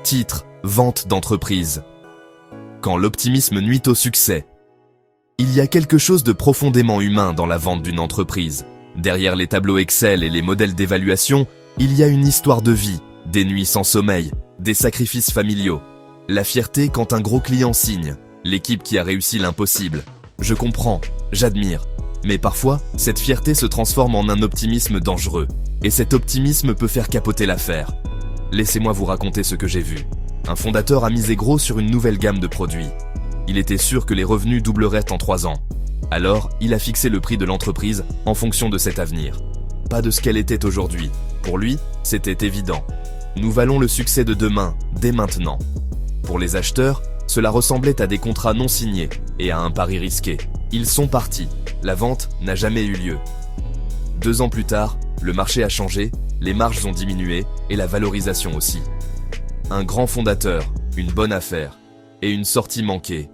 Titre, vente d'entreprise. Quand l'optimisme nuit au succès. Il y a quelque chose de profondément humain dans la vente d'une entreprise. Derrière les tableaux Excel et les modèles d'évaluation, il y a une histoire de vie, des nuits sans sommeil, des sacrifices familiaux. La fierté quand un gros client signe, l'équipe qui a réussi l'impossible. Je comprends, j'admire. Mais parfois, cette fierté se transforme en un optimisme dangereux. Et cet optimisme peut faire capoter l'affaire. Laissez-moi vous raconter ce que j'ai vu. Un fondateur a misé gros sur une nouvelle gamme de produits. Il était sûr que les revenus doubleraient en 3 ans. Alors, il a fixé le prix de l'entreprise en fonction de cet avenir. Pas de ce qu'elle était aujourd'hui. Pour lui, c'était évident. Nous valons le succès de demain, dès maintenant. Pour les acheteurs, cela ressemblait à des contrats non signés et à un pari risqué. Ils sont partis. La vente n'a jamais eu lieu. 2 ans plus tard, le marché a changé, les marges ont diminué et la valorisation aussi. Un grand fondateur, une bonne affaire et une sortie manquée.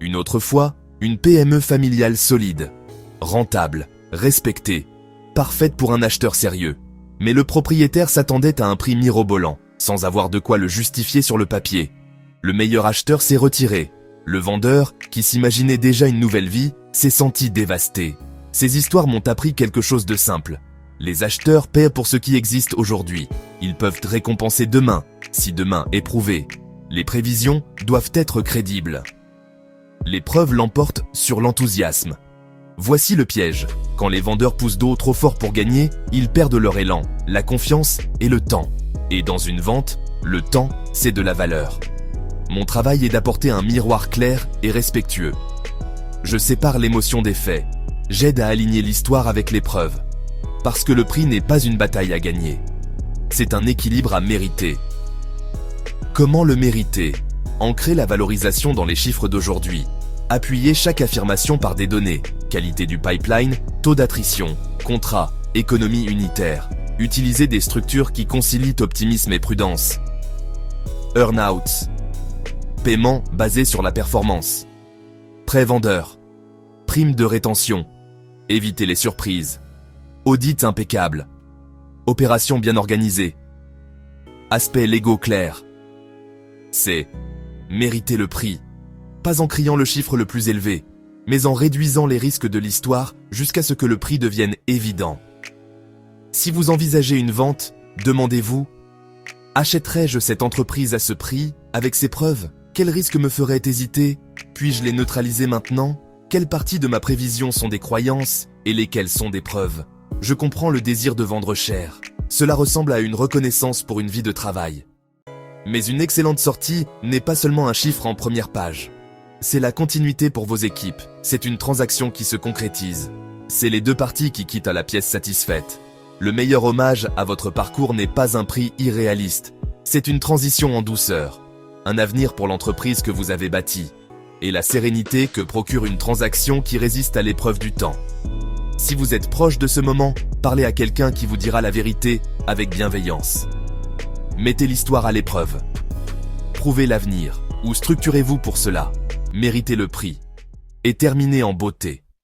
Une autre fois, une PME familiale solide, rentable, respectée, parfaite pour un acheteur sérieux. Mais le propriétaire s'attendait à un prix mirobolant, sans avoir de quoi le justifier sur le papier. Le meilleur acheteur s'est retiré. Le vendeur, qui s'imaginait déjà une nouvelle vie, s'est senti dévasté. Ces histoires m'ont appris quelque chose de simple. Les acheteurs paient pour ce qui existe aujourd'hui. Ils peuvent récompenser demain, si demain est prouvé. Les prévisions doivent être crédibles. Les preuves l'emportent sur l'enthousiasme. Voici le piège. Quand les vendeurs poussent d'eau trop fort pour gagner, ils perdent leur élan, la confiance et le temps. Et dans une vente, le temps, c'est de la valeur. Mon travail est d'apporter un miroir clair et respectueux. Je sépare l'émotion des faits. J'aide à aligner l'histoire avec les preuves. Parce que le prix n'est pas une bataille à gagner. C'est un équilibre à mériter. Comment le mériter? Ancrer la valorisation dans les chiffres d'aujourd'hui. Appuyer chaque affirmation par des données. Qualité du pipeline, taux d'attrition, contrat, économie unitaire. Utiliser des structures qui concilient optimisme et prudence. Earn-out. Paiement basé sur la performance. Prêt vendeur. Prime de rétention. Éviter les surprises. Audit impeccable. Opération bien organisée. Aspect légaux clair. C'est mériter le prix. Pas en criant le chiffre le plus élevé, mais en réduisant les risques de l'histoire jusqu'à ce que le prix devienne évident. Si vous envisagez une vente, demandez-vous: achèterais-je cette entreprise à ce prix, avec ses preuves? Quels risques me feraient hésiter? Puis-je les neutraliser maintenant? Quelles parties de ma prévision sont des croyances et lesquelles sont des preuves? Je comprends le désir de vendre cher. Cela ressemble à une reconnaissance pour une vie de travail. Mais une excellente sortie n'est pas seulement un chiffre en première page. C'est la continuité pour vos équipes. C'est une transaction qui se concrétise. C'est les 2 parties qui quittent à la pièce satisfaite. Le meilleur hommage à votre parcours n'est pas un prix irréaliste. C'est une transition en douceur. Un avenir pour l'entreprise que vous avez bâtie. Et la sérénité que procure une transaction qui résiste à l'épreuve du temps. Si vous êtes proche de ce moment, parlez à quelqu'un qui vous dira la vérité avec bienveillance. Mettez l'histoire à l'épreuve. Prouvez l'avenir, ou structurez-vous pour cela. Méritez le prix. Et terminez en beauté.